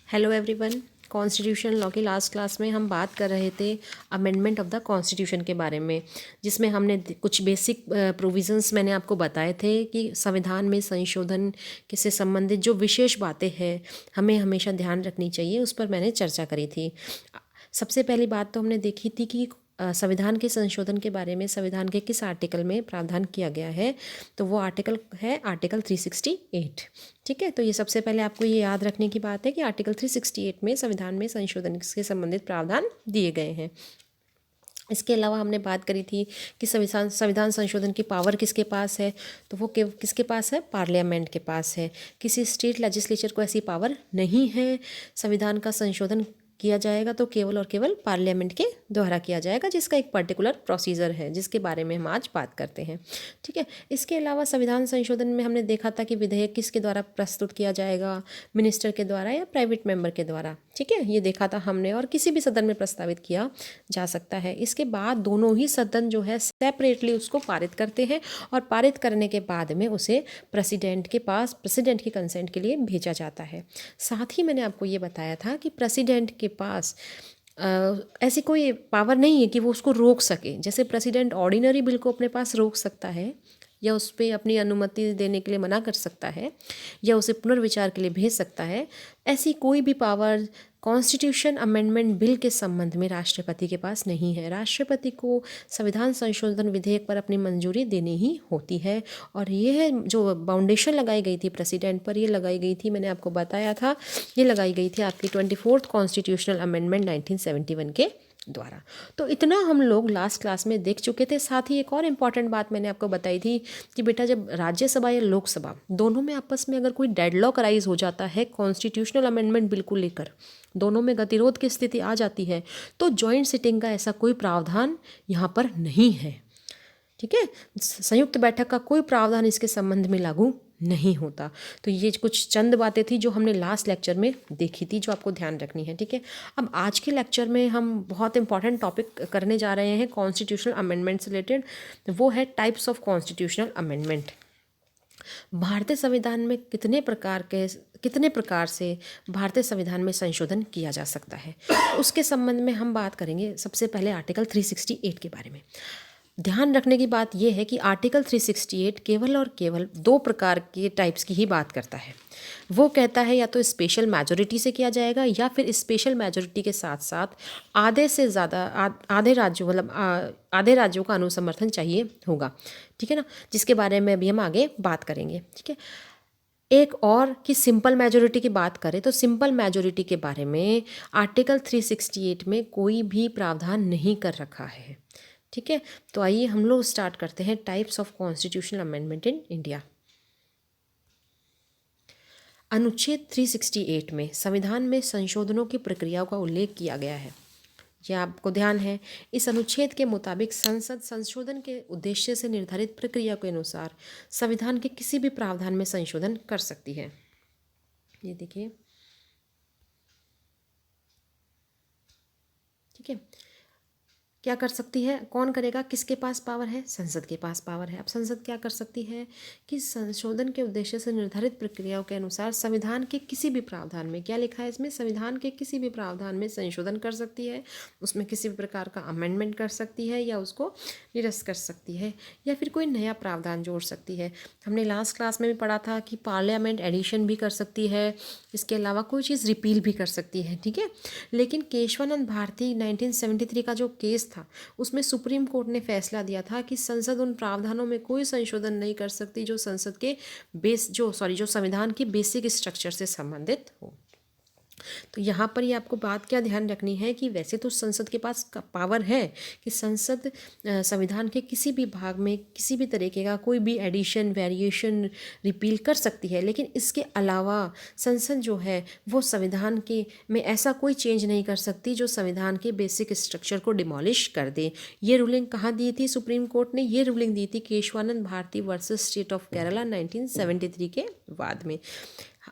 Hello everyone. Constitution law की last class में हम बात कर रहे थे अमेंडमेंट ऑफ द कॉन्स्टिट्यूशन के बारे में, जिसमें हमने कुछ बेसिक प्रोविजंस मैंने आपको बताए थे कि संविधान में संशोधन के से संबंधित जो विशेष बातें हैं हमें हमेशा ध्यान रखनी चाहिए, उस पर मैंने चर्चा करी थी। सबसे पहली बात तो हमने देखी थी कि संविधान के संशोधन के बारे में संविधान के किस आर्टिकल में प्रावधान किया गया है, तो वो आर्टिकल है आर्टिकल 368। ठीक है, तो ये सबसे पहले आपको ये याद रखने की बात है कि आर्टिकल 368 में संविधान में संशोधन से संबंधित प्रावधान दिए गए हैं। इसके अलावा हमने बात करी थी कि संविधान संशोधन की पावर किसके पास है, तो वो किसके पास है, पार्लियामेंट के पास है। किसी स्टेट लेजिस्लेचर को ऐसी पावर नहीं है। संविधान का संशोधन किया जाएगा तो केवल और केवल पार्लियामेंट के द्वारा किया जाएगा, जिसका एक पर्टिकुलर प्रोसीजर है जिसके बारे में हम आज बात करते हैं। ठीक है, इसके अलावा संविधान संशोधन में हमने देखा था कि विधेयक किसके द्वारा प्रस्तुत किया जाएगा, मिनिस्टर के द्वारा या प्राइवेट मेंबर के द्वारा। ठीक है, ये देखा था हमने, और किसी भी सदन में प्रस्तावित किया जा सकता है। इसके बाद दोनों ही सदन जो है सेपरेटली उसको पारित करते हैं, और पारित करने के बाद में उसे प्रेसिडेंट के पास प्रेसिडेंट की कंसेंट के लिए भेजा जाता है। साथ ही मैंने आपको ये बताया था कि प्रेसिडेंट के पास ऐसी कोई पावर नहीं है कि वो उसको रोक सके। जैसे प्रेसिडेंट ऑर्डिनरी बिल को अपने पास रोक सकता है, या उस पर अपनी अनुमति देने के लिए मना कर सकता है, या उसे पुनर्विचार के लिए भेज सकता है, ऐसी कोई भी पावर कॉन्स्टिट्यूशन अमेंडमेंट बिल के संबंध में राष्ट्रपति के पास नहीं है। राष्ट्रपति को संविधान संशोधन विधेयक पर अपनी मंजूरी देनी ही होती है, और ये जो बाउंडेशन लगाई गई थी प्रेसिडेंट पर, ये लगाई गई थी, मैंने आपको बताया था, ये लगाई गई थी आपकी 24th कॉन्स्टिट्यूशनल अमेंडमेंट 1971 के द्वारा। तो इतना हम लोग लास्ट क्लास में देख चुके थे। साथ ही एक और इम्पॉर्टेंट बात मैंने आपको बताई थी कि बेटा, जब राज्यसभा या लोकसभा दोनों में आपस में अगर कोई डेडलॉक राइज हो जाता है कॉन्स्टिट्यूशनल अमेंडमेंट बिल को लेकर, दोनों में गतिरोध की स्थिति आ जाती है, तो जॉइंट सिटिंग का ऐसा कोई प्रावधान यहाँ पर नहीं है। ठीक है, संयुक्त बैठक का कोई प्रावधान इसके संबंध में लागू नहीं होता। तो ये कुछ चंद बातें थी जो हमने लास्ट लेक्चर में देखी थी, जो आपको ध्यान रखनी है। ठीक है, अब आज के लेक्चर में हम बहुत इंपॉर्टेंट टॉपिक करने जा रहे हैं कॉन्स्टिट्यूशनल अमेंडमेंट से रिलेटेड। वो है टाइप्स ऑफ कॉन्स्टिट्यूशनल अमेंडमेंट। भारतीय संविधान में कितने प्रकार से भारतीय संविधान में संशोधन किया जा सकता है, उसके संबंध में हम बात करेंगे। सबसे पहले आर्टिकल 368 के बारे में ध्यान रखने की बात यह है कि आर्टिकल 368 केवल और केवल दो प्रकार के टाइप्स की ही बात करता है। वो कहता है या तो स्पेशल मेजॉरिटी से किया जाएगा, या फिर स्पेशल मेजॉरिटी के साथ साथ आधे से ज़्यादा आधे राज्यों आधे राज्यों का अनुसमर्थन चाहिए होगा। ठीक है ना, जिसके बारे में अभी हम आगे बात करेंगे। ठीक है, एक और कि सिंपल मेजॉरिटी की बात करें तो सिंपल मेजॉरिटी के बारे में आर्टिकल 368 में कोई भी प्रावधान नहीं कर रखा है। ठीक है, तो आइए हम लोग स्टार्ट करते हैं types of constitutional amendment in India. अनुच्छेद 368 में संविधान में संशोधनों की प्रक्रियाओं का उल्लेख किया गया है। यह आपको ध्यान है, इस अनुच्छेद के मुताबिक संसद संशोधन के उद्देश्य से निर्धारित प्रक्रिया के अनुसार संविधान के किसी भी प्रावधान में संशोधन कर सकती है। ये देखिए, ठीक है, क्या कर सकती है, कौन करेगा, किसके पास पावर है, संसद के पास पावर है। अब संसद क्या कर सकती है कि संशोधन के उद्देश्य से निर्धारित प्रक्रियाओं के अनुसार संविधान के किसी भी प्रावधान में, क्या लिखा है इसमें, संविधान के किसी भी प्रावधान में संशोधन कर सकती है, उसमें किसी भी प्रकार का अमेंडमेंट कर सकती है, या उसको निरस्त कर सकती है, या फिर कोई नया प्रावधान जोड़ सकती है। हमने लास्ट क्लास में भी पढ़ा था कि पार्लियामेंट एडिशन भी कर सकती है, इसके अलावा कोई चीज़ रिपील भी कर सकती है। ठीक है, लेकिन केशवानंद भारती 1973 का जो केस था, उसमें सुप्रीम कोर्ट ने फैसला दिया था कि संसद उन प्रावधानों में कोई संशोधन नहीं कर सकती जो संसद के जो संविधान की बेसिक स्ट्रक्चर से संबंधित हो। तो यहाँ पर ये आपको बात क्या ध्यान रखनी है कि वैसे तो संसद के पास पावर है कि संसद संविधान के किसी भी भाग में किसी भी तरीके का कोई भी एडिशन, वेरिएशन, रिपील कर सकती है, लेकिन इसके अलावा संसद जो है वो संविधान के में ऐसा कोई चेंज नहीं कर सकती जो संविधान के बेसिक स्ट्रक्चर को डिमोलिश कर दे। ये रूलिंग कहाँ दी थी, सुप्रीम कोर्ट ने ये रूलिंग दी थी Kesavananda Bharati versus state of Kerala 1973 के बाद में।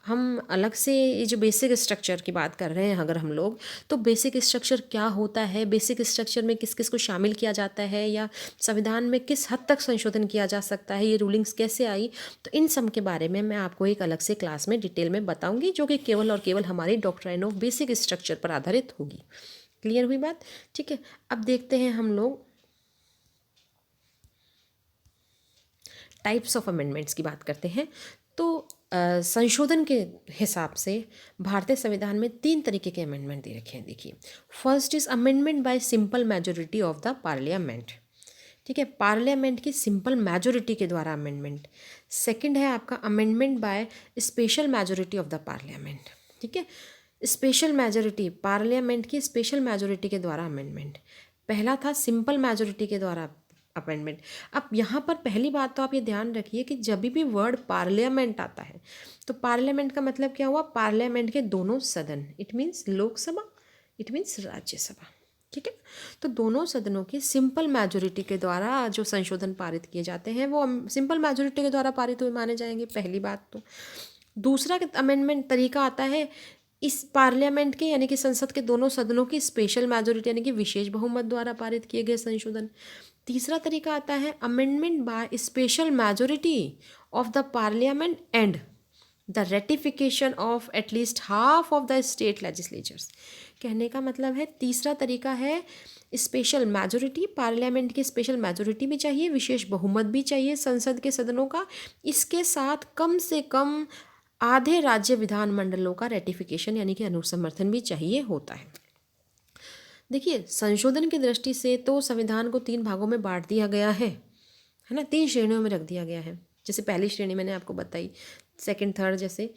हम अलग से ये जो बेसिक स्ट्रक्चर की बात कर रहे हैं अगर हम लोग, तो बेसिक स्ट्रक्चर क्या होता है, बेसिक स्ट्रक्चर में किस किस को शामिल किया जाता है, या संविधान में किस हद तक संशोधन किया जा सकता है, ये रूलिंग्स कैसे आई, तो इन सब के बारे में मैं आपको एक अलग से क्लास में डिटेल में बताऊंगी, जो कि केवल और केवल हमारी डॉक्ट्राइन ऑफ बेसिक स्ट्रक्चर पर आधारित होगी। क्लियर हुई बात? ठीक है, अब देखते हैं हम लोग टाइप्स ऑफ अमेंडमेंट्स की बात करते हैं। तो संशोधन के हिसाब से भारतीय संविधान में 3 तरीके के अमेंडमेंट दे रखे हैं। देखिए, first is amendment by simple majority of the parliament. ठीक है, पार्लियामेंट की सिंपल मेजोरिटी के द्वारा अमेंडमेंट। सेकंड है आपका amendment by special majority of the parliament. ठीक है, स्पेशल मेजोरिटी, पार्लियामेंट की स्पेशल मेजोरिटी के द्वारा अमेंडमेंट। पहला था सिंपल मेजोरिटी के द्वारा अमेंडमेंट। अब यहाँ पर पहली बात तो आप ये ध्यान रखिए कि जब भी वर्ड पार्लियामेंट आता है तो पार्लियामेंट का मतलब क्या हुआ, पार्लियामेंट के दोनों सदन, it means Lok Sabha, it means Rajya Sabha. ठीक है, तो दोनों सदनों की सिंपल मेजोरिटी के द्वारा जो संशोधन पारित किए जाते हैं वो सिंपल मेजोरिटी के द्वारा पारित हुए माने जाएंगे, पहली बात तो। दूसरा अमेंडमेंट तरीका आता है इस पार्लियामेंट के यानी कि संसद के दोनों सदनों की स्पेशल मेजोरिटी यानी कि विशेष बहुमत द्वारा पारित किए गए संशोधन। तीसरा तरीका आता है amendment by special majority of the parliament and the ratification of at least half of the state legislatures. कहने का मतलब है तीसरा तरीका है स्पेशल मेजोरिटी, पार्लियामेंट की स्पेशल मेजोरिटी भी चाहिए, विशेष बहुमत भी चाहिए संसद के सदनों का, इसके साथ कम से कम आधे राज्य विधानमंडलों का रेटिफिकेशन यानी कि अनुसमर्थन भी चाहिए होता है। देखिए, संशोधन की दृष्टि से तो संविधान को 3 भागों में बांट दिया गया है ना, 3 श्रेणियों में रख दिया गया है। जैसे पहली श्रेणी मैंने आपको बताई, सेकंड थर्ड जैसे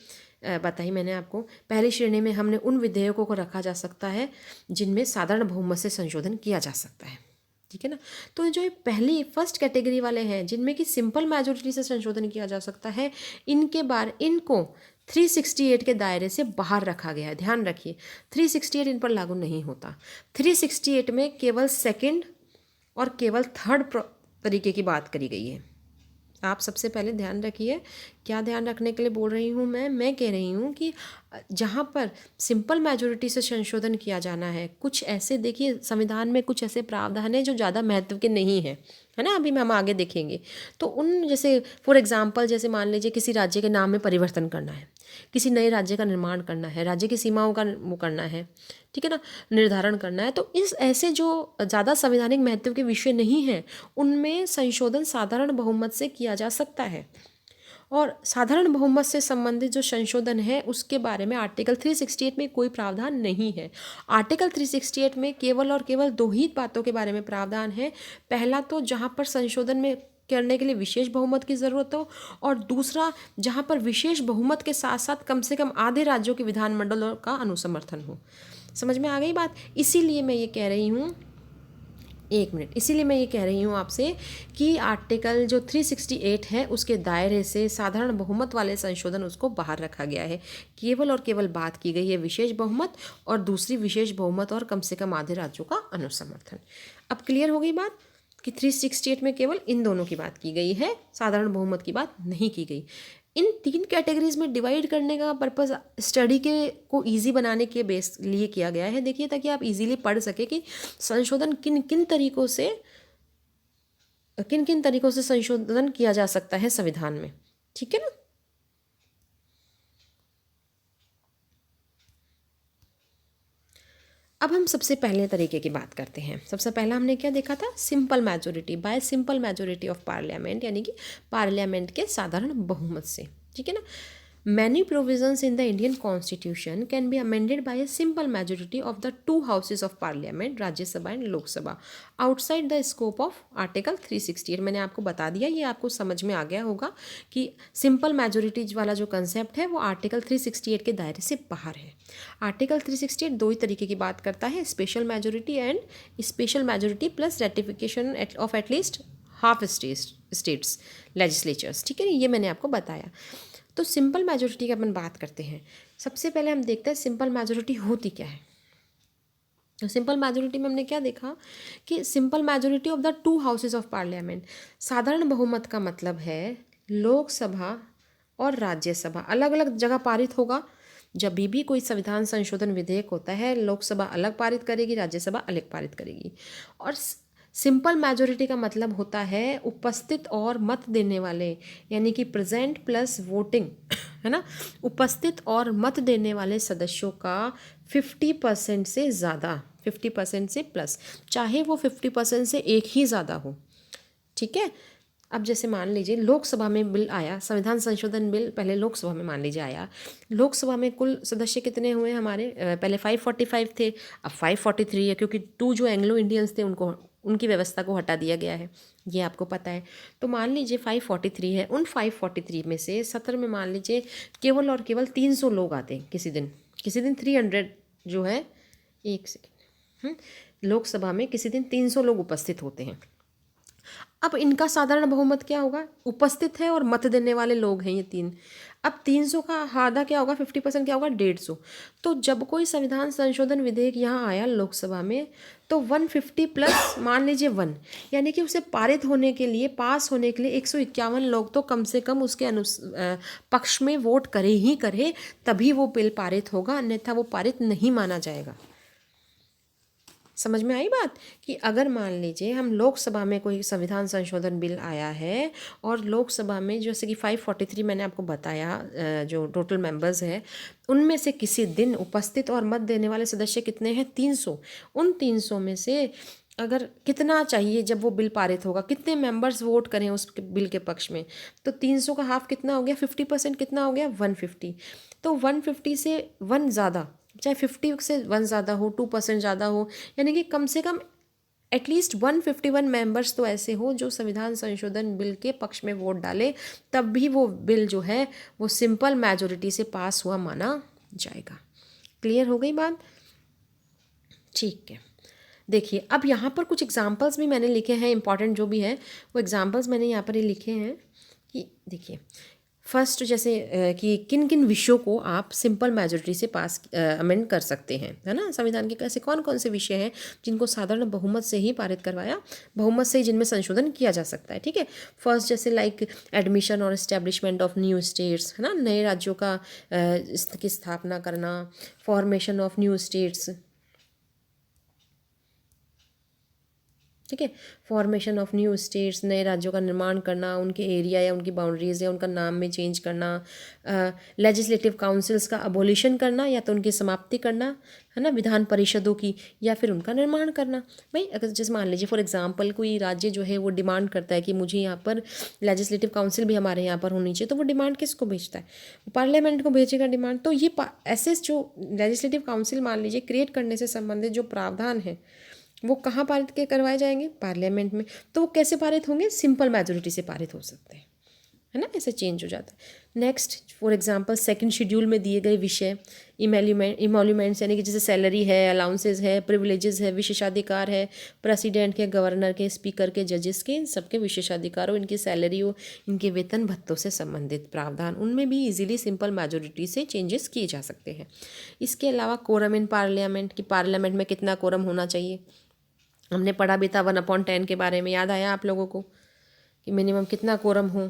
बताई मैंने आपको। पहली श्रेणी में हमने उन विधेयकों को रखा जा सकता है जिनमें साधारण बहुमत से संशोधन किया जा सकता है। ठीक है ना, तो जो पहली फर्स्ट कैटेगरी वाले हैं जिनमें कि सिंपल मेजोरिटी से संशोधन किया जा सकता है, इनको 368 के दायरे से बाहर रखा गया है। ध्यान रखिए, 368 इन पर लागू नहीं होता। 368 में केवल सेकंड और केवल थर्ड तरीके की बात करी गई है। आप सबसे पहले ध्यान रखिए, क्या ध्यान रखने के लिए बोल रही हूँ मैं कह रही हूँ कि जहाँ पर सिंपल मेजोरिटी से संशोधन किया जाना है, कुछ ऐसे देखिए संविधान में कुछ ऐसे प्रावधान है जो ज़्यादा महत्व के नहीं हैं, है ना, अभी हम आगे देखेंगे। तो उन जैसे फॉर एग्जांपल जैसे मान लीजिए किसी राज्य के नाम में परिवर्तन करना है, किसी नए राज्य का निर्माण करना है, राज्य की सीमाओं का वो करना है, ठीक है ना, निर्धारण करना है, तो इस ऐसे जो ज़्यादा संवैधानिक महत्व के विषय नहीं हैं उनमें संशोधन साधारण बहुमत से किया जा सकता है। और साधारण बहुमत से संबंधित जो संशोधन है उसके बारे में आर्टिकल 368 में कोई प्रावधान नहीं है। आर्टिकल 368 में केवल और केवल 2 ही बातों के बारे में प्रावधान है। पहला तो जहाँ पर संशोधन में करने के लिए विशेष बहुमत की ज़रूरत हो, और दूसरा जहाँ पर विशेष बहुमत के साथ साथ कम से कम आधे राज्यों के विधानमंडलों का अनुसमर्थन हो। समझ में आ गई बात? इसीलिए मैं ये कह रही हूँ, एक मिनट, इसीलिए मैं ये कह रही हूँ आपसे कि आर्टिकल जो 368 है उसके दायरे से साधारण बहुमत वाले संशोधन उसको बाहर रखा गया है। केवल और केवल बात की गई है विशेष बहुमत और दूसरी विशेष बहुमत और कम से कम आधे राज्यों का अनुसमर्थन। अब क्लियर हो गई बात कि 368 में केवल इन दोनों की बात की गई है, साधारण बहुमत की बात नहीं की गई। इन 3 कैटेगरीज में डिवाइड करने का पर्पज़ स्टडी के को इजी बनाने के बेस लिए किया गया है। देखिए, ताकि आप इजीली पढ़ सके कि संशोधन किन किन तरीकों से संशोधन किया जा सकता है संविधान में। ठीक है ना। अब हम सबसे पहले तरीके की बात करते हैं। सबसे पहला हमने क्या देखा था, simple majority, bye simple majority of parliament, यानी कि पार्लियामेंट के साधारण बहुमत से। ठीक है ना। Many provisions in the Indian constitution can be amended by a simple majority of the 2 houses of parliament, Rajya Sabha and Lok Sabha, outside the scope of article 368। मैंने आपको बता दिया, ये आपको समझ में आ गया होगा कि सिंपल मेजोरिटी वाला जो कंसेप्ट है वो आर्टिकल 368 के दायरे से बाहर है। आर्टिकल 368 2 ही तरीके की बात करता है, special majority and special majority plus ratification of at least half states legislatures. ठीक है, ये मैंने आपको बताया। तो सिंपल मेजोरिटी की अपन बात करते हैं। सबसे पहले हम देखते हैं सिंपल मेजोरिटी होती क्या है। तो सिंपल मेजोरिटी में हमने क्या देखा कि simple majority of the 2 houses of parliament, साधारण बहुमत का मतलब है लोकसभा और राज्यसभा अलग अलग जगह पारित होगा। जब भी कोई संविधान संशोधन विधेयक होता है, लोकसभा अलग पारित करेगी, राज्यसभा अलग पारित करेगी। और सिंपल मेजोरिटी का मतलब होता है उपस्थित और मत देने वाले, यानी कि प्रेजेंट प्लस वोटिंग, है ना, उपस्थित और मत देने वाले सदस्यों का 50% से ज़्यादा, 50% से प्लस, चाहे वो 50% से एक ही ज़्यादा हो। ठीक है। अब जैसे मान लीजिए लोकसभा में बिल आया, संविधान संशोधन बिल पहले लोकसभा में मान लीजिए आया। लोकसभा में कुल सदस्य कितने हुए हमारे, पहले 545 थे, अब 543 है, क्योंकि 2 जो एंग्लो इंडियंस थे उनको, उनकी व्यवस्था को हटा दिया गया है, ये आपको पता है। तो मान लीजिए 543 है, उन 543 में से सत्र में मान लीजिए केवल और केवल 300 लोग आते हैं किसी दिन, 300 जो है, एक सेकेंड, लोकसभा में किसी दिन 300 लोग उपस्थित होते हैं। अब इनका साधारण बहुमत क्या होगा, उपस्थित है और मत देने वाले लोग हैं ये 3। अब 300 का आधा क्या होगा, 50% क्या होगा, 150। तो जब कोई संविधान संशोधन विधेयक यहाँ आया लोकसभा में, तो 150 प्लस मान लीजिए 1, यानी कि उसे पारित होने के लिए, पास होने के लिए 151 लोग तो कम से कम उसके पक्ष में वोट करे ही करे, तभी वो बिल पारित होगा, अन्यथा वो पारित नहीं माना जाएगा। समझ में आई बात, कि अगर मान लीजिए हम लोकसभा में कोई संविधान संशोधन बिल आया है, और लोकसभा में जैसे कि 543 मैंने आपको बताया जो टोटल मेंबर्स हैं, उनमें से किसी दिन उपस्थित और मत देने वाले सदस्य कितने हैं, 300। उन 300 में से अगर कितना चाहिए जब वो बिल पारित होगा, कितने मेंबर्स वोट करें उस बिल के पक्ष में, तो 300 का हाफ कितना हो गया, 50% कितना हो गया, 150। तो 150 से 1 ज़्यादा, चाहे 50 से 1 ज़्यादा हो, 2% ज़्यादा हो, यानी कि कम से कम एटलीस्ट 151 मेंबर्स तो ऐसे हो जो संविधान संशोधन बिल के पक्ष में वोट डाले, तब भी वो बिल जो है वो सिंपल मेजोरिटी से पास हुआ माना जाएगा। क्लियर हो गई बात, ठीक है। देखिए अब यहाँ पर कुछ एग्जांपल्स भी मैंने लिखे हैं, इंपॉर्टेंट जो भी है वो एग्जांपल्स मैंने यहाँ पर ये लिखे हैं कि देखिए, फर्स्ट जैसे कि किन किन विषयों को आप सिंपल मेजोरिटी से पास अमेंड कर सकते हैं, है ना, संविधान के ऐसे कौन कौन से विषय हैं जिनको साधारण बहुमत से ही पारित करवाया, बहुमत से ही जिनमें संशोधन किया जा सकता है। ठीक है, फर्स्ट जैसे लाइक एडमिशन और इस्टेब्लिशमेंट ऑफ न्यू स्टेट्स, है ना, नए राज्यों का की स्थापना करना, फॉर्मेशन ऑफ न्यू स्टेट्स, ठीक है, फॉर्मेशन ऑफ न्यू स्टेट्स, नए राज्यों का निर्माण करना, उनके एरिया या उनकी बाउंड्रीज या उनका नाम में चेंज करना, लेजिस्लेटिव काउंसिल्स का अबोलिशन करना या तो उनकी समाप्ति करना, है ना, विधान परिषदों की, या फिर उनका निर्माण करना। भाई अगर जैसे मान लीजिए फॉर एग्जांपल कोई राज्य जो है वो डिमांड करता है कि मुझे यहाँ पर लेजिस्लेटिव काउंसिल भी हमारे यहाँ पर होनी चाहिए, तो वो डिमांड किसको भेजता है, पार्लियामेंट को भेजेगा डिमांड। तो ये ऐसे जो लेजिस्लेटिव काउंसिल मान लीजिए क्रिएट करने से संबंधित जो प्रावधान है वो कहाँ पारित के करवाए जाएंगे, पार्लियामेंट में। तो वो कैसे पारित होंगे, सिंपल मेजोरिटी से पारित हो सकते हैं, है ना, ऐसे चेंज हो जाता है। Next for example second schedule में दिए गए विषय, इमोल्यूमेंट्स यानी कि जैसे सैलरी है, अलाउंसेज है, प्रिविलेजेस है, विशेषाधिकार है, प्रेसिडेंट के, गवर्नर के, स्पीकर के, जजेस के, इन सबके विशेषाधिकारों, इनकी सैलरी हो, इनके वेतन भत्तों से संबंधित प्रावधान, उनमें भी इजीली सिंपल मेजोरिटी से चेंजेस किए जा सकते हैं। इसके अलावा कोरम इन पार्लियामेंट, कि पार्लियामेंट में कितना कोरम होना चाहिए, हमने पढ़ा भी था 1/10 के बारे में, याद आया आप लोगों को कि मिनिमम कितना कोरम हो।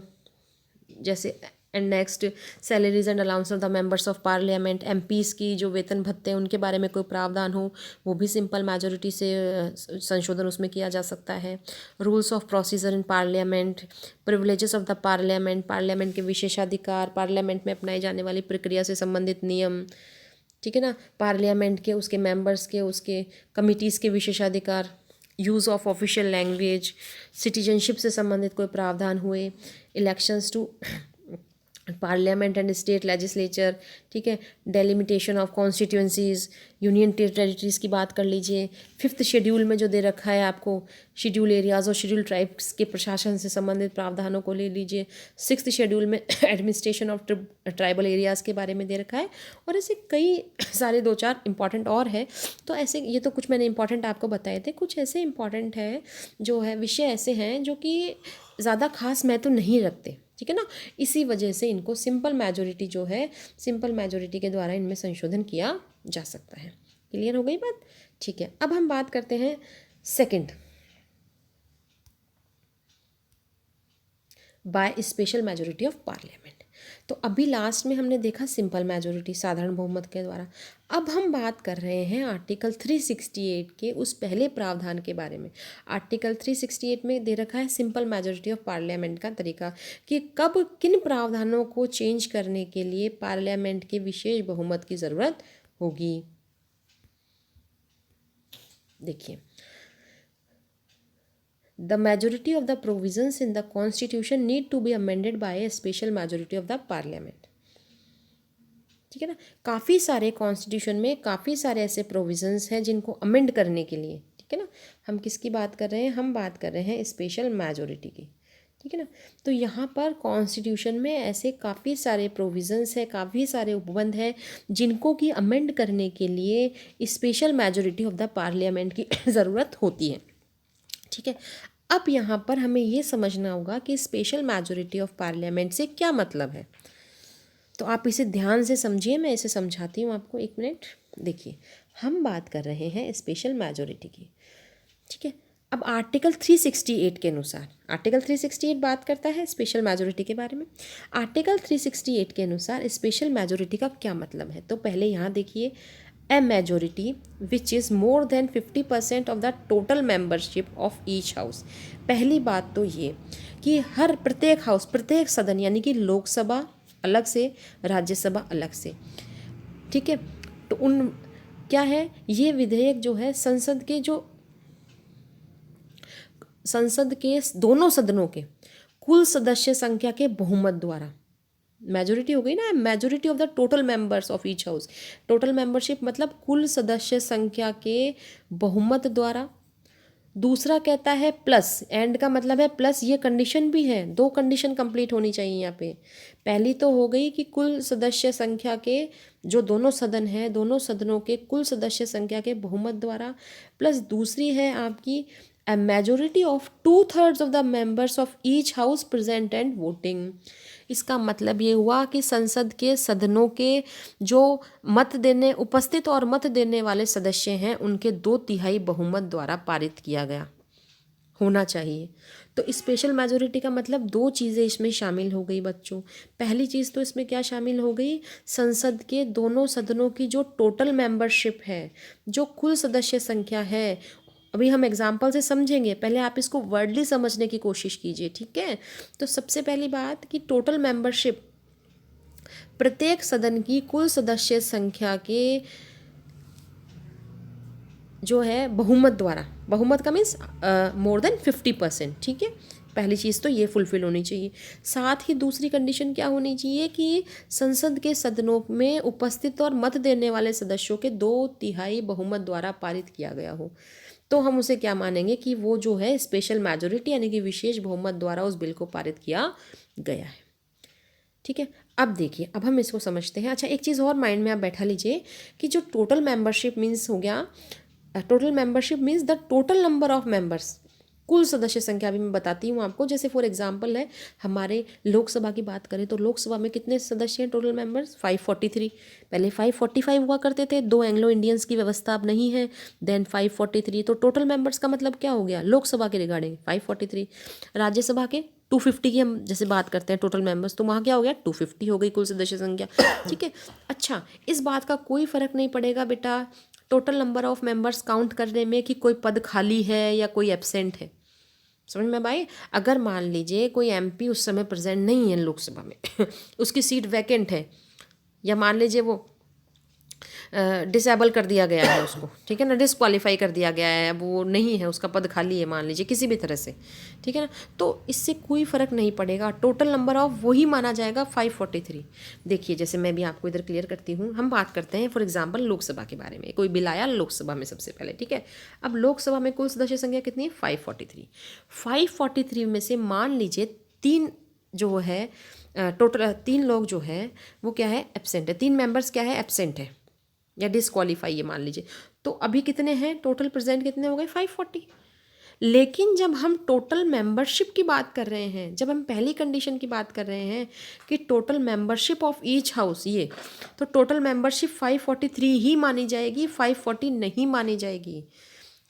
जैसे and next salaries and allowance of the members of parliament, MPs की जो वेतन भत्ते हैं उनके बारे में कोई प्रावधान हो, वो भी सिंपल मेजोरिटी से संशोधन उसमें किया जा सकता है। Rules of procedure in parliament, privileges of the parliament, parliament के विशेषाधिकार, पार्लियामेंट में अपनाई जाने वाली प्रक्रिया से संबंधित नियम, ठीक है ना, पार्लियामेंट के, उसके मेंबर्स के, उसके कमिटीज़ के विशेषाधिकार, use of official language, citizenship से संबंधित कोई प्रावधान हुए, elections to parliament and state legislature, ठीक है, delimitation of constituencies, union territories की बात कर लीजिए। 5th शेड्यूल में जो दे रखा है आपको, शेड्यूल एरियाज़ और शेड्यूल ट्राइब्स के प्रशासन से संबंधित प्रावधानों को ले लीजिए। 6th शेड्यूल में एडमिनिस्ट्रेशन ऑफ ट्राइबल एरियाज़ के बारे में दे रखा है, और ऐसे कई सारे 2-4 इंपॉर्टेंट और है। तो ऐसे ये तो कुछ मैंने इंपॉर्टेंट आपको बताए थे, कुछ ऐसे इंपॉर्टेंट है जो है विषय ऐसे हैं जो कि ज़्यादा खास महत्व नहीं रखते, ठीक है ना, इसी वजह से इनको सिंपल मेजोरिटी जो है, सिंपल मेजोरिटी के द्वारा इनमें संशोधन किया जा सकता है। क्लियर हो गई बात, ठीक है। अब हम बात करते हैं second, by special majority of parliament. तो अभी लास्ट में हमने देखा सिंपल मेजोरिटी, साधारण बहुमत के द्वारा। अब हम बात कर रहे हैं आर्टिकल 368 के उस पहले प्रावधान के बारे में। आर्टिकल 368 में दे रखा है सिंपल मेजोरिटी ऑफ पार्लियामेंट का तरीका, कि कब किन प्रावधानों को चेंज करने के लिए पार्लियामेंट के विशेष बहुमत की ज़रूरत होगी। देखिए, the majority of the provisions in the constitution need to be amended by a special majority of the parliament. ठीक है ना, काफ़ी सारे कॉन्स्टिट्यूशन में काफ़ी सारे ऐसे प्रोविजंस हैं जिनको अमेंड करने के लिए, ठीक है ना, हम किसकी बात कर रहे हैं, हम बात कर रहे हैं स्पेशल मेजोरिटी की। ठीक है ना, तो यहाँ पर कॉन्स्टिट्यूशन में ऐसे काफ़ी सारे प्रोविजंस हैं, काफ़ी सारे उपबंध हैं जिनको कि अमेंड करने के लिए special majority of the parliament की ज़रूरत होती है। ठीक है, अब यहाँ पर हमें ये समझना होगा कि स्पेशल मेजोरिटी ऑफ पार्लियामेंट से क्या मतलब है। तो आप इसे ध्यान से समझिए, मैं इसे समझाती हूँ आपको, एक मिनट। देखिए, हम बात कर रहे हैं स्पेशल मेजोरिटी की। ठीक है, अब आर्टिकल 368 के अनुसार, आर्टिकल 368 बात करता है स्पेशल मेजोरिटी के बारे में। आर्टिकल 368 के अनुसार स्पेशल मेजोरिटी का क्या मतलब है, तो पहले यहाँ देखिए, ए majority which is more than 50% of the total membership of each house. पहली बात तो ये कि हर प्रत्येक हाउस, प्रत्येक सदन, यानी कि लोकसभा अलग से, राज्यसभा अलग से, ठीक है, तो उन क्या है, ये विधेयक जो है संसद के दोनों सदनों के कुल सदस्य संख्या के बहुमत द्वारा, मेजोरिटी हो गई ना, majority of the total members of each house, total membership मतलब कुल सदस्य संख्या के बहुमत द्वारा। दूसरा कहता है प्लस, एंड का मतलब है प्लस, ये कंडीशन भी है, दो कंडीशन कंप्लीट होनी चाहिए यहाँ पे। पहली तो हो गई कि कुल सदस्य संख्या के जो दोनों सदन हैं, दोनों सदनों के कुल सदस्य संख्या के बहुमत द्वारा, प्लस दूसरी है आपकी a majority of 2/3 of the members of each house present and voting। इसका मतलब ये हुआ कि संसद के सदनों के जो मत देने, उपस्थित और मत देने वाले सदस्य हैं, उनके 2/3 बहुमत द्वारा पारित किया गया होना चाहिए। तो स्पेशल मेजोरिटी का मतलब दो चीज़ें इसमें शामिल हो गई बच्चों। पहली चीज़ तो इसमें क्या शामिल हो गई, संसद के दोनों सदनों की जो टोटल मेंबरशिप है, जो कुल सदस्य संख्या है, अभी हम एग्जाम्पल से समझेंगे, पहले आप इसको वर्डली समझने की कोशिश कीजिए। ठीक है, तो सबसे पहली बात कि टोटल मेंबरशिप प्रत्येक सदन की कुल सदस्य संख्या के जो है बहुमत द्वारा, बहुमत का मीन्स मोर देन 50%। ठीक है, पहली चीज़ तो ये फुलफिल होनी चाहिए। साथ ही दूसरी कंडीशन क्या होनी चाहिए कि संसद के सदनों में उपस्थित और मत देने वाले सदस्यों के 2/3 बहुमत द्वारा पारित किया गया हो। तो हम उसे क्या मानेंगे कि वो जो है स्पेशल मेजोरिटी, यानी कि विशेष बहुमत द्वारा उस बिल को पारित किया गया है। ठीक है, अब देखिए, अब हम इसको समझते हैं। अच्छा, एक चीज़ और माइंड में आप बैठा लीजिए कि जो टोटल मेंबरशिप मीन्स हो गया, total membership means the total number of members, कुल सदस्य संख्या। भी मैं बताती हूँ आपको, जैसे फॉर एग्जांपल है, हमारे लोकसभा की बात करें तो लोकसभा में कितने सदस्य हैं टोटल मेंबर्स, 543। पहले 545 हुआ करते थे, 2 एंग्लो इंडियंस की व्यवस्था अब नहीं है, देन 543। तो टोटल मेंबर्स का मतलब क्या हो गया, लोकसभा के रिगार्डिंग 543, राज्यसभा के 250 की हम जैसे बात करते हैं टोटल मेंबर्स, तो वहाँ क्या हो गया, 250 हो गई कुल सदस्य संख्या। ठीक है, अच्छा, इस बात का कोई फ़र्क नहीं पड़ेगा बेटा total number of members count करने में कि कोई पद खाली है या कोई एब्सेंट है। समझ में भाई, अगर मान लीजिए कोई एमपी उस समय प्रेजेंट नहीं है लोकसभा में उसकी सीट वैकेंट है, या मान लीजिए वो डिसेबल कर दिया गया है उसको, ठीक है ना, डिसक्वालीफाई कर दिया गया है, अब वो नहीं है, उसका पद खाली है मान लीजिए किसी भी तरह से, ठीक है ना, तो इससे कोई फ़र्क नहीं पड़ेगा, टोटल नंबर ऑफ वही माना जाएगा 543। देखिए, जैसे मैं भी आपको इधर क्लियर करती हूँ, हम बात करते हैं फॉर एग्जाम्पल लोकसभा के बारे में। कोई बिल आया लोकसभा में सबसे पहले, ठीक है, अब लोकसभा में कुल सदस्य संख्या कितनी है, 543। 543 में से मान लीजिए 3 जो है टोटल 3 लोग जो है वो क्या है, एब्सेंट है, 3 मेंबर्स क्या है, एब्सेंट है या डिसक्वालीफाई है मान लीजिए, तो अभी कितने हैं टोटल प्रेजेंट, कितने हो गए, 540। लेकिन जब हम टोटल मेंबरशिप की बात कर रहे हैं, जब हम पहली कंडीशन की बात कर रहे हैं कि total membership of each house, ये तो टोटल मेंबरशिप 543 ही मानी जाएगी, 540 नहीं मानी जाएगी।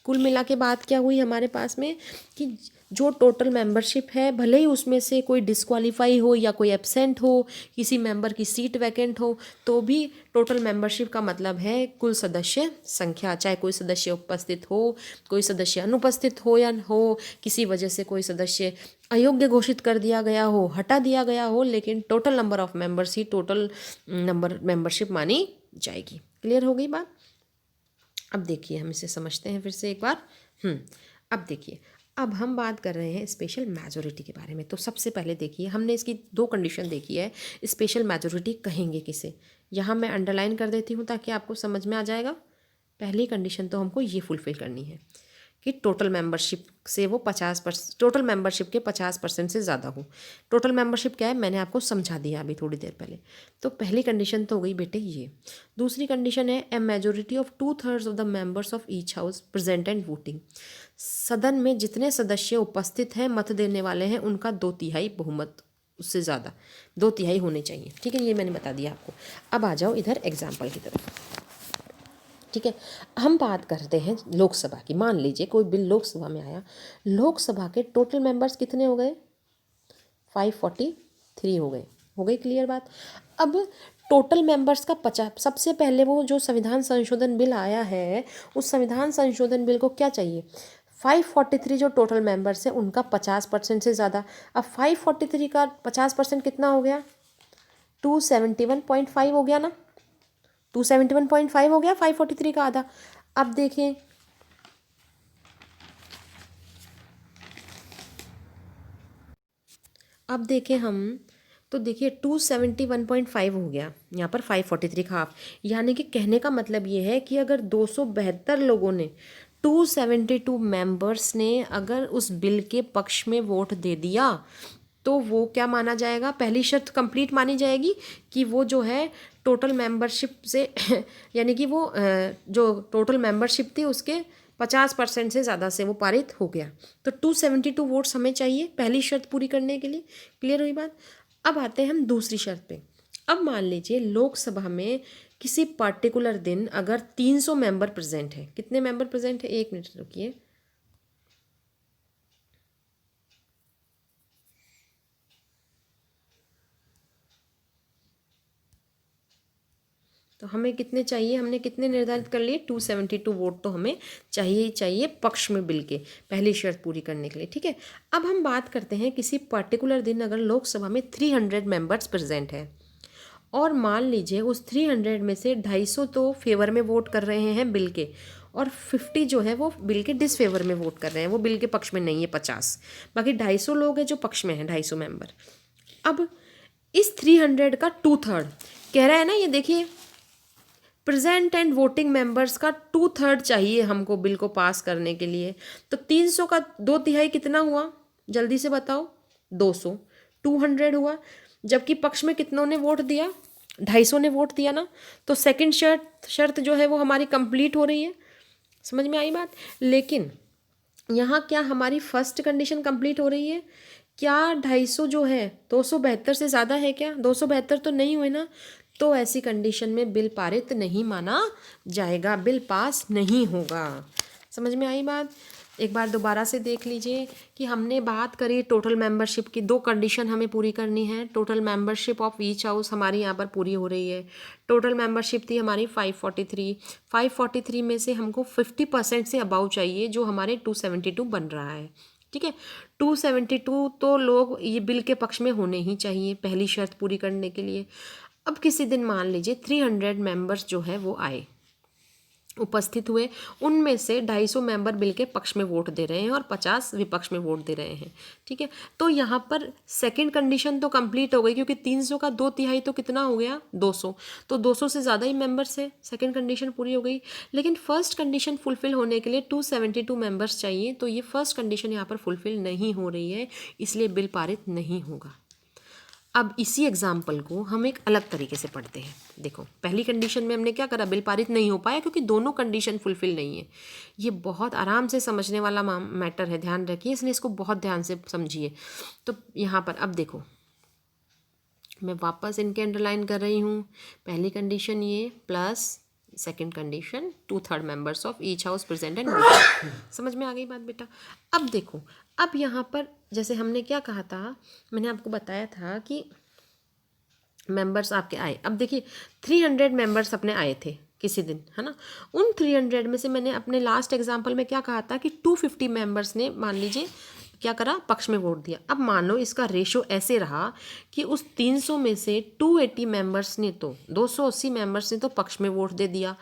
कुल मिला के बात क्या हुई हमारे पास में कि जो टोटल मेंबरशिप है, भले ही उसमें से कोई डिस्क्वालीफाई हो या कोई एब्सेंट हो, किसी मेंबर की सीट वैकेंट हो, तो भी टोटल मेंबरशिप का मतलब है कुल सदस्य संख्या। चाहे कोई सदस्य उपस्थित हो, कोई सदस्य अनुपस्थित हो या हो, किसी वजह से कोई सदस्य अयोग्य घोषित कर दिया गया हो, हटा दिया गया हो, लेकिन total number of members he total number membership मानी जाएगी। क्लियर हो गई बात। अब देखिए हम इसे समझते हैं फिर से एक बार। अब देखिए, अब हम बात कर रहे हैं स्पेशल मेजोरिटी के बारे में। तो सबसे पहले देखिए, हमने इसकी दो कंडीशन देखी है। स्पेशल मेजोरिटी कहेंगे किसे, यहाँ मैं अंडरलाइन कर देती हूँ ताकि आपको समझ में आ जाएगा। पहली कंडीशन तो हमको ये फुलफिल करनी है कि टोटल मेंबरशिप से वो 50%, टोटल मेंबरशिप के 50% से ज़्यादा हो। टोटल मेंबरशिप क्या है मैंने आपको समझा दिया अभी थोड़ी देर पहले। तो पहली कंडीशन तो हो गई बेटे ये। दूसरी कंडीशन है ए majority of 2/3 of the members of each house present and voting. सदन में जितने सदस्य उपस्थित हैं, मत देने वाले हैं, उनका 2/3 बहुमत, उससे ज़्यादा 2/3 होने चाहिए। ठीक है, ये मैंने बता दिया आपको। अब आ जाओ इधर एग्जाम्पल की तरफ। ठीक है, हम बात करते हैं लोकसभा की। मान लीजिए कोई बिल लोकसभा में आया, लोकसभा के टोटल मेंबर्स कितने हो गए, 543 हो गई। क्लियर बात। अब टोटल मेंबर्स का 50, सबसे पहले वो जो संविधान संशोधन बिल आया है, उस संविधान संशोधन बिल को क्या चाहिए, 543 जो टोटल मेंबर्स है उनका 50% से ज़्यादा। अब 543 का 50% कितना हो गया, 271.5 हो गया ना, 271.5 हो गया 543 का आधा। अब देखें, हम तो देखिए 271.5 हो गया, यहाँ पर 543 का हाफ। यानी कि कहने का मतलब ये है कि अगर 272 लोगों ने, 272 मेंबर्स ने अगर उस बिल के पक्ष में वोट दे दिया, तो वो क्या माना जाएगा, पहली शर्त कंप्लीट मानी जाएगी कि वो जो है टोटल मेंबरशिप से यानी कि वो जो टोटल मेंबरशिप थी उसके 50% से ज़्यादा से वो पारित हो गया। तो 272 वोट्स हमें चाहिए पहली शर्त पूरी करने के लिए। क्लियर हुई बात। अब आते हैं हम दूसरी शर्त पे। अब मान लीजिए लोकसभा में किसी पर्टिकुलर दिन अगर 300 मेंबर प्रेजेंट है, कितने मेंबर प्रेजेंट है, एक मिनट रुकिए, तो हमें कितने चाहिए, हमने कितने निर्धारित कर लिए, 272 वोट तो हमें चाहिए ही चाहिए पक्ष में बिल के, पहली शर्त पूरी करने के लिए। ठीक है, अब हम बात करते हैं किसी पर्टिकुलर दिन अगर लोकसभा में 300 मेंबर्स प्रेजेंट हैं और मान लीजिए उस 300 में से 250 तो फेवर में वोट कर रहे हैं बिल के, और 50 जो है वो बिल के डिसफेवर में वोट कर रहे हैं, वो बिल के पक्ष में नहीं है 50, बाकी 250 लोग हैं जो पक्ष में हैं, 250 मेंबर। अब इस 300 का 2/3 कह रहा है ना, ये देखिए प्रेजेंट एंड वोटिंग मेंबर्स का 2/3 चाहिए हमको बिल को पास करने के लिए। तो 300 का 2/3 कितना हुआ, जल्दी से बताओ, 200, 200 हुआ। जबकि पक्ष में कितनों ने वोट दिया, 250 ने वोट दिया ना। तो सेकंड शर्त जो है वो हमारी कंप्लीट हो रही है। समझ में आई बात। लेकिन यहाँ क्या हमारी फर्स्ट कंडीशन कंप्लीट हो रही है, क्या 250 जो है 272 से ज़्यादा है क्या, 272 तो नहीं हुए ना। तो ऐसी कंडीशन में बिल पारित नहीं माना जाएगा, बिल पास नहीं होगा। समझ में आई बात। एक बार दोबारा से देख लीजिए कि हमने बात करी टोटल मेंबरशिप की, दो कंडीशन हमें पूरी करनी है। Total membership of each house हमारी यहाँ पर पूरी हो रही है। टोटल मेंबरशिप थी हमारी 543 में से हमको 50% से अबाउ चाहिए, जो हमारे 272 बन रहा है। ठीक है, 272 तो लोग ये बिल के पक्ष में होने ही चाहिए पहली शर्त पूरी करने के लिए। अब किसी दिन मान लीजिए 300 मेंबर्स जो है वो आए, उपस्थित हुए, उनमें से 250 मेंबर बिल के पक्ष में वोट दे रहे हैं और 50 विपक्ष में वोट दे रहे हैं। ठीक है, तो यहाँ पर सेकंड कंडीशन तो कंप्लीट हो गई, क्योंकि 300 का 2/3 तो कितना हो गया, 200, तो 200 से ज़्यादा ही मेंबर्स है, सेकंड कंडीशन पूरी हो गई। लेकिन फर्स्ट कंडीशन फुलफिल होने के लिए 272 मेंबर्स चाहिए, तो ये फर्स्ट कंडीशन यहाँ पर फुलफिल नहीं हो रही है, इसलिए बिल पारित नहीं होगा। अब इसी एग्जाम्पल को हम एक अलग तरीके से पढ़ते हैं। देखो, पहली कंडीशन में हमने क्या करा, बिल पारित नहीं हो पाया क्योंकि दोनों कंडीशन फुलफिल नहीं है। ये बहुत आराम से समझने वाला मैटर है, ध्यान रखिए, इसलिए इसको बहुत ध्यान से समझिए। तो यहाँ पर अब देखो, मैं वापस इनके अंडरलाइन कर रही हूँ। पहली कंडीशन ये plus second condition 2/3 members of each house present and समझ में आ गई बात बेटा। अब देखो, अब यहाँ पर जैसे हमने क्या कहा था, मैंने आपको बताया था कि मेंबर्स आपके आए। अब देखिए 300 मेंबर्स अपने आए थे किसी दिन, है ना। उन 300 में से मैंने अपने लास्ट एग्जाम्पल में क्या कहा था कि 250 मेंबर्स ने मान लीजिए क्या करा, पक्ष में वोट दिया। अब मानो इसका रेशो ऐसे रहा कि उस 300 में से 280 मेंबर्स ने तो 280 मेंबर्स ने तो पक्ष में वोट दे दिया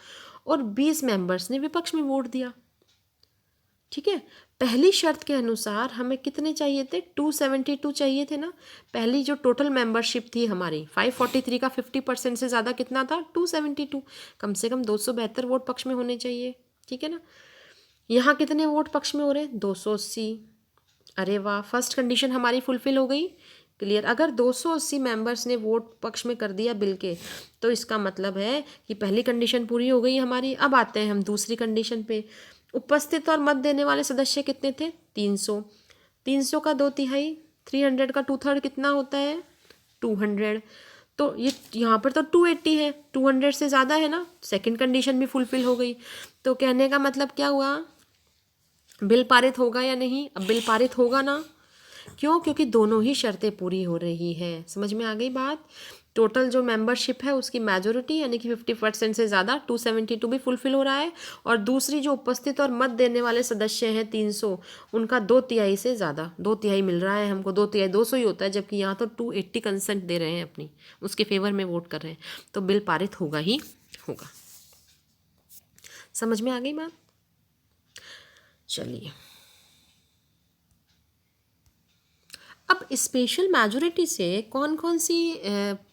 और 20 मेंबर्स ने विपक्ष में वोट दिया। ठीक है, पहली शर्त के अनुसार हमें कितने चाहिए थे, 272 चाहिए थे ना। पहली जो टोटल मेंबरशिप थी हमारी 543 का 50% से ज़्यादा कितना था, 272। कम से कम 272 वोट पक्ष में होने चाहिए। ठीक है ना। यहाँ कितने वोट पक्ष में हो रहे हैं, 280। अरे वाह, फर्स्ट कंडीशन हमारी फुलफिल हो गई। क्लियर। अगर 280 मेंबर्स ने वोट पक्ष में कर दिया बिल के, तो इसका मतलब है कि पहली कंडीशन पूरी हो गई हमारी। अब आते हैं हम दूसरी कंडीशन पे। उपस्थित और मत देने वाले सदस्य कितने थे, 300। 300 का 2/3, 300 का 2/3 कितना होता है, 200। तो ये यहाँ पर तो 280 है, 200 से ज़्यादा है ना। सेकंड कंडीशन भी फुलफिल हो गई। तो कहने का मतलब क्या हुआ, बिल पारित होगा या नहीं। अब बिल पारित होगा ना, क्यों, क्योंकि दोनों ही शर्तें पूरी हो रही है। समझ में आ गई बात। टोटल जो मेंबरशिप है उसकी मेजोरिटी यानी कि 50% से ज़्यादा 272 भी फुलफिल हो रहा है, और दूसरी जो उपस्थित और मत देने वाले सदस्य हैं 300, उनका 2/3 से ज़्यादा 2/3 मिल रहा है हमको। 2/3 200 ही होता है, जबकि यहाँ तो 280 कंसेंट दे रहे हैं अपनी, उसके फेवर में वोट कर रहे हैं। तो बिल पारित होगा ही होगा। समझ में आ गई बात। चलिए, अब स्पेशल मेजोरिटी से कौन कौन सी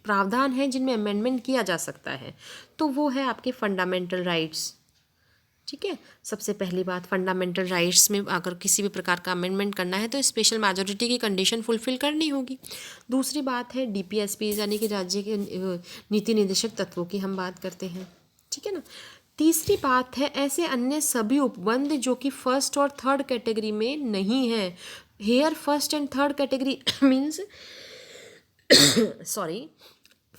प्रावधान हैं जिनमें अमेंडमेंट किया जा सकता है, तो वो है आपके फंडामेंटल राइट्स। ठीक है, सबसे पहली बात, फंडामेंटल राइट्स में अगर किसी भी प्रकार का अमेंडमेंट करना है तो स्पेशल मेजोरिटी की कंडीशन फुलफिल करनी होगी। दूसरी बात है डीपीएसपी यानी कि राज्य के नीति निर्देशक तत्वों की हम बात करते हैं। ठीक है ना। तीसरी बात है ऐसे अन्य सभी उपबंध जो कि फर्स्ट और थर्ड कैटेगरी में नहीं है। Hair first and third category means sorry,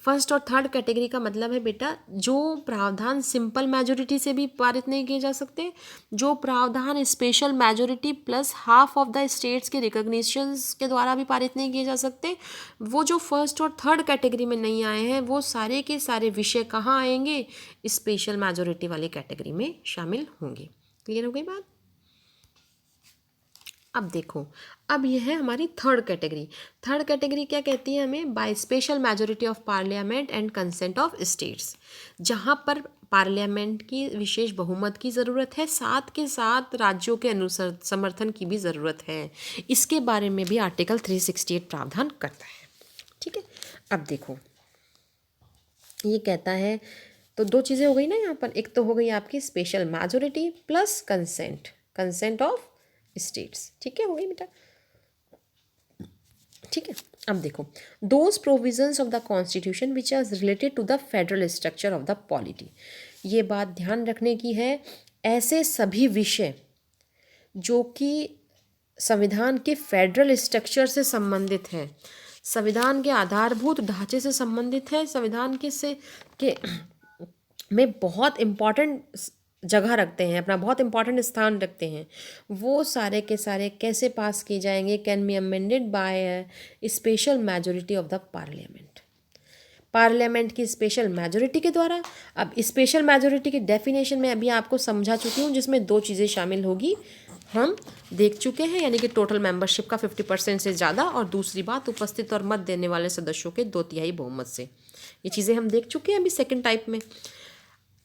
first और थर्ड कैटेगरी का मतलब है बेटा जो प्रावधान सिंपल मेजोरिटी से भी पारित नहीं किए जा सकते, जो प्रावधान special majority plus half of the states के रिकॉग्निशंस के द्वारा भी पारित नहीं किए जा सकते, वो जो फर्स्ट और थर्ड कैटेगरी में नहीं आए हैं, वो सारे के सारे विषय कहाँ आएंगे, स्पेशल मेजोरिटी वाली कैटेगरी में शामिल होंगे। क्लियर हो गई बात। अब देखो, अब यह है हमारी थर्ड कैटेगरी। थर्ड कैटेगरी क्या कहती है हमें, by special majority of parliament and consent of states, जहाँ पर पार्लियामेंट की विशेष बहुमत की ज़रूरत है, साथ के साथ राज्यों के अनुसार समर्थन की भी ज़रूरत है। इसके बारे में भी आर्टिकल 368 प्रावधान करता है। ठीक है, अब देखो ये कहता है, तो दो चीज़ें हो गई ना यहाँ पर, एक तो हो गई आपकी special majority plus consent, consent of states. ठीक है, हो गई बेटा। ठीक है, अब देखो, those provisions of the constitution which are related to the federal structure of the polity. ये बात ध्यान रखने की है, ऐसे सभी विषय जो कि संविधान के फेडरल स्ट्रक्चर से संबंधित हैं, संविधान के आधारभूत ढांचे से संबंधित है, संविधान के में बहुत इम्पॉर्टेंट जगह रखते हैं, अपना बहुत इम्पॉर्टेंट स्थान रखते हैं, वो सारे के सारे कैसे पास किए जाएंगे, can be amended by special majority of the parliament, parliament की स्पेशल मेजोरिटी के द्वारा। अब स्पेशल मेजोरिटी की डेफिनेशन में अभी आपको समझा चुकी हूँ, जिसमें दो चीज़ें शामिल होगी, हम देख चुके हैं, यानी कि टोटल मेंबरशिप का 50% से ज़्यादा, और दूसरी बात उपस्थित और मत देने वाले सदस्यों के 2/3 बहुमत से। ये चीज़ें हम देख चुके हैं अभी सेकंड टाइप में।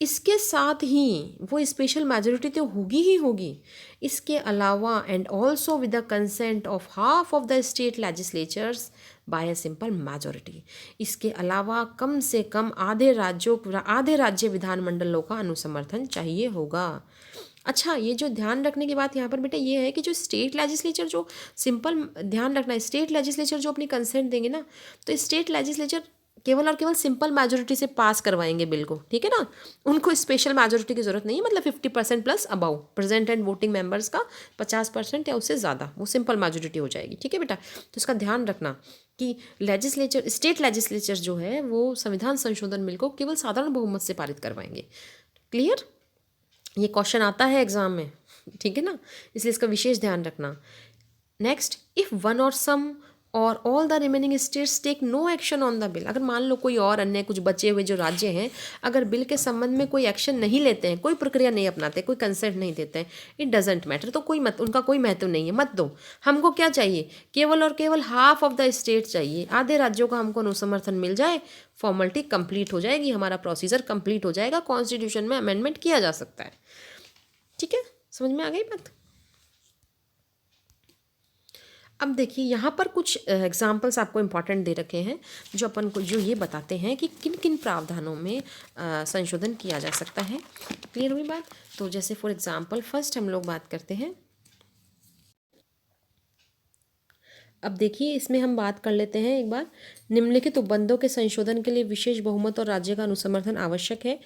इसके साथ ही वो स्पेशल मेजोरिटी तो होगी ही होगी, इसके अलावा and also with the consent of half of the state legislatures by a simple majority, इसके अलावा कम से कम आधे राज्य विधानमंडलों का अनुसमर्थन चाहिए होगा। अच्छा, ये जो ध्यान रखने की बात यहाँ पर बेटा ये है कि जो स्टेट लेजिस्लेचर, जो सिंपल ध्यान रखना है, स्टेट लेजिस्लेचर जो अपनी कंसेंट देंगे ना, तो स्टेट लेजिस्लेचर केवल और केवल सिंपल मेजोरिटी से पास करवाएंगे बिल को। ठीक है ना, उनको स्पेशल मेजोरिटी की जरूरत नहीं है, मतलब 50% plus above present and voting members का 50% या उससे ज़्यादा, वो सिंपल मेजोरिटी हो जाएगी। ठीक है बेटा, तो इसका ध्यान रखना कि लेजिस्लेचर, स्टेट लेजिस्लेचर जो है वो संविधान संशोधन बिल को केवल साधारण बहुमत से पारित करवाएंगे। क्लियर? ये क्वेश्चन आता है एग्जाम में, ठीक है ना, इसलिए इसका विशेष ध्यान रखना। नेक्स्ट, इफ वन और सम और all the remaining states take no action on the bill, अगर मान लो कोई और अन्य कुछ बचे हुए जो राज्य हैं अगर बिल के संबंध में कोई एक्शन नहीं लेते हैं, कोई प्रक्रिया नहीं अपनाते, कोई कंसेंट नहीं देते हैं, इट डजेंट मैटर, तो कोई मत, उनका कोई महत्व नहीं है, मत दो। हमको क्या चाहिए, केवल और केवल हाफ ऑफ द स्टेट चाहिए, आधे राज्यों का हमको अनुसमर्थन मिल जाए, फॉर्मेलिटी कंप्लीट हो जाएगी, हमारा प्रोसीजर कंप्लीट हो जाएगा, कॉन्स्टिट्यूशन में अमेंडमेंट किया जा सकता है। ठीक है, समझ में आ गई बात? अब देखिए यहाँ पर कुछ एग्जाम्पल्स आपको इम्पॉर्टेंट दे रखे हैं जो अपन को जो ये बताते हैं कि किन किन प्रावधानों में संशोधन किया जा सकता है। क्लियर हुई बात? तो जैसे फॉर एग्जांपल फर्स्ट हम लोग बात करते हैं, अब देखिए इसमें हम बात कर लेते हैं एक बार, निम्नलिखित उपबंधों के संशोधन के लिए विशेष बहुमत और राज्य का अनुसमर्थन आवश्यक है।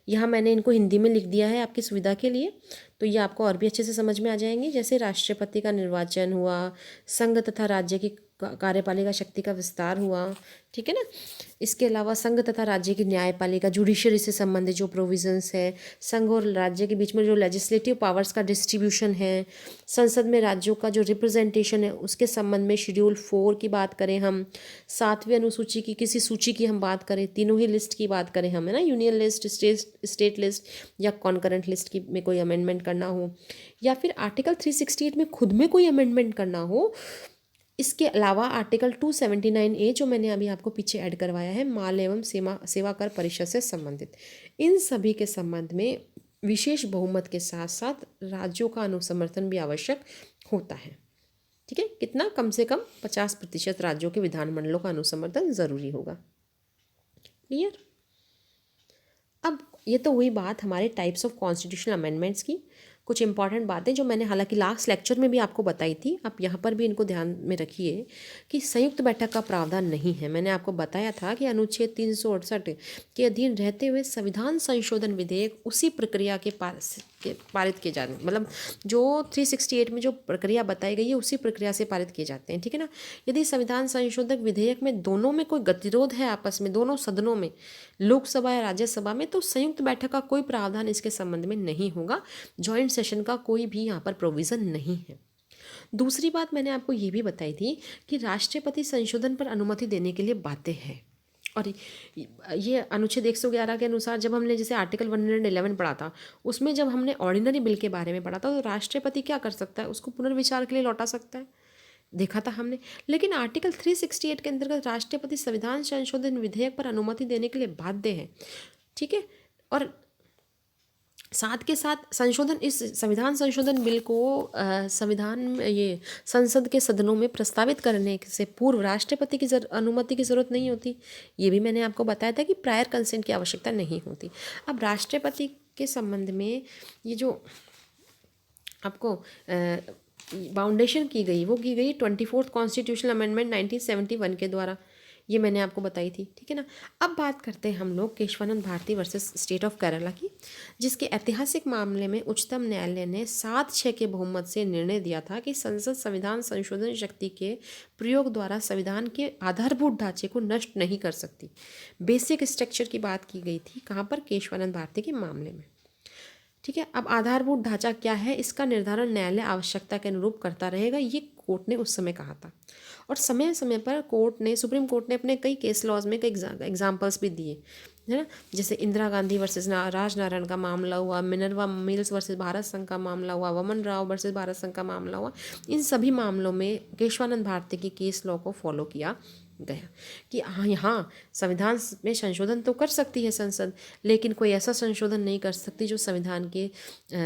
यहाँ मैंने इनको हिंदी में लिख दिया है आपकी सुविधा के लिए, तो ये आपको और भी अच्छे से समझ में आ जाएंगी। जैसे राष्ट्रपति का निर्वाचन हुआ, संघ तथा राज्य की कार्यपालिका शक्ति का विस्तार हुआ, ठीक है ना। इसके अलावा संघ तथा राज्य की न्यायपालिका जुडिशरी से संबंधित जो प्रोविजंस है, संघ और राज्य के बीच में जो लेजिस्लेटिव पावर्स का डिस्ट्रीब्यूशन है, संसद में राज्यों का जो रिप्रेजेंटेशन है उसके संबंध में शेड्यूल 4 की बात करें हम, 7वीं अनुसूची की किसी सूची की हम बात करें, तीनों ही लिस्ट की बात करें हम, है ना, यूनियन लिस्ट, स्टेट लिस्ट या कॉन्करेंट लिस्ट की में कोई अमेंडमेंट करना हो, या फिर आर्टिकल 368 में खुद में कोई अमेंडमेंट करना हो। इसके अलावा आर्टिकल 279A जो मैंने अभी आपको पीछे ऐड करवाया है, माल एवं सेवा कर परिषद से संबंधित, इन सभी के संबंध में विशेष बहुमत के साथ साथ राज्यों का अनुसमर्थन भी आवश्यक होता है। ठीक है, कितना, कम से कम 50% राज्यों के विधानमंडलों का अनुसमर्थन जरूरी होगा। क्लियर? अब ये तो हुई बात हमारे टाइप्स ऑफ कॉन्स्टिट्यूशनल अमेंडमेंट्स की, कुछ इंपॉर्टेंट बातें जो मैंने हालांकि लास्ट लेक्चर में भी आपको बताई थी, आप यहाँ पर भी इनको ध्यान में रखिए कि संयुक्त बैठक का प्रावधान नहीं है। मैंने आपको बताया था कि अनुच्छेद 368 के अधीन रहते हुए संविधान संशोधन विधेयक उसी प्रक्रिया के पारित किए जाने, मतलब जो 368 में जो प्रक्रिया बताई गई है उसी प्रक्रिया से पारित किए जाते हैं। ठीक है ना। यदि संविधान संशोधक विधेयक में दोनों में कोई गतिरोध है आपस में, दोनों सदनों में, लोकसभा या राज्यसभा में, तो संयुक्त बैठक का कोई प्रावधान इसके संबंध में नहीं होगा, ज्वाइंट सेशन का कोई भी यहाँ पर प्रोविज़न नहीं है। दूसरी बात मैंने आपको ये भी बताई थी कि राष्ट्रपति संशोधन पर अनुमति देने के लिए बाध्य है, और ये अनुच्छेद 111 के अनुसार जब हमने जैसे आर्टिकल 111 पढ़ा था, उसमें जब हमने ऑर्डिनरी बिल के बारे में पढ़ा था, तो राष्ट्रपति क्या कर सकता है, उसको पुनर्विचार के लिए लौटा सकता है, देखा था हमने। लेकिन आर्टिकल 368 के अंतर्गत राष्ट्रपति संविधान संशोधन विधेयक पर अनुमति देने के लिए बाध्य है। ठीक है, और साथ के साथ संशोधन, इस संविधान संशोधन बिल को संविधान ये संसद के सदनों में प्रस्तावित करने से पूर्व राष्ट्रपति की अनुमति की ज़रूरत नहीं होती। ये भी मैंने आपको बताया था कि प्रायर कंसेंट की आवश्यकता नहीं होती। अब राष्ट्रपति के संबंध में ये जो आपको बाउंडेशन की गई, वो की गई 24th कॉन्स्टिट्यूशनल अमेंडमेंट 1971 के द्वारा, ये मैंने आपको बताई थी। ठीक है ना। अब बात करते हैं हम लोग Kesavananda Bharati versus state of Kerala की, जिसके ऐतिहासिक मामले में उच्चतम न्यायालय ने 7-6 के बहुमत से निर्णय दिया था कि संसद संविधान संशोधन शक्ति के प्रयोग द्वारा संविधान के आधारभूत ढांचे को नष्ट नहीं कर सकती। बेसिक स्ट्रक्चर की बात की गई थी कहाँ पर, केशवानंद भारती के मामले में। ठीक है। अब आधारभूत ढांचा क्या है, इसका निर्धारण न्यायालय आवश्यकता के अनुरूप करता रहेगा, ये कोर्ट ने उस समय कहा था। और समय समय पर सुप्रीम कोर्ट ने अपने कई केस लॉज में कई एग्जाम्पल्स भी दिए, है ना। जैसे इंदिरा गांधी वर्सेस राजनारायण का मामला हुआ, मिनर्वा मिल्स वर्सेस भारत संघ का मामला हुआ, वमन राव वर्सेस भारत संघ का मामला हुआ। इन सभी मामलों में केशवानंद भारती की केस लॉ को फॉलो किया गया कि हाँ, यहाँ संविधान में संशोधन तो कर सकती है संसद, लेकिन कोई ऐसा संशोधन नहीं कर सकती जो संविधान के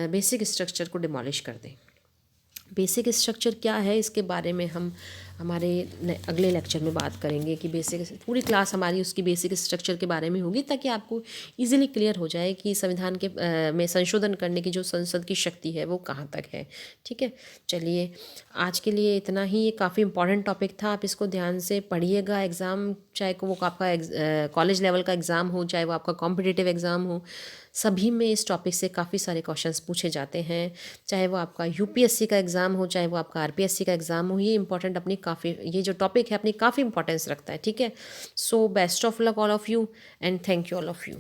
बेसिक स्ट्रक्चर को डिमोलिश कर दे। बेसिक स्ट्रक्चर क्या है, इसके बारे में हम हमारे अगले लेक्चर में बात करेंगे कि पूरी क्लास हमारी उसकी बेसिक स्ट्रक्चर के बारे में होगी, ताकि आपको इजीली क्लियर हो जाए कि संविधान के में संशोधन करने की जो संसद की शक्ति है वो कहाँ तक है। ठीक है, चलिए आज के लिए इतना ही। ये काफ़ी इंपॉर्टेंट टॉपिक था, आप इसको ध्यान से पढ़िएगा। एग्ज़ाम चाहे वो आपका कॉलेज लेवल का एग्ज़ाम हो, चाहे वो आपका कॉम्पिटिटिव एग्ज़ाम हो, सभी में इस टॉपिक से काफ़ी सारे क्वेश्चंस पूछे जाते हैं। चाहे वो आपका यूपीएससी का एग्ज़ाम हो, चाहे वो आपका आरपीएससी का एग्ज़ाम हो, ये इंपॉर्टेंट अपनी काफ़ी, ये जो टॉपिक है अपनी काफ़ी इंपॉर्टेंस रखता है। ठीक है, so best of luck all of you and thank you all of you.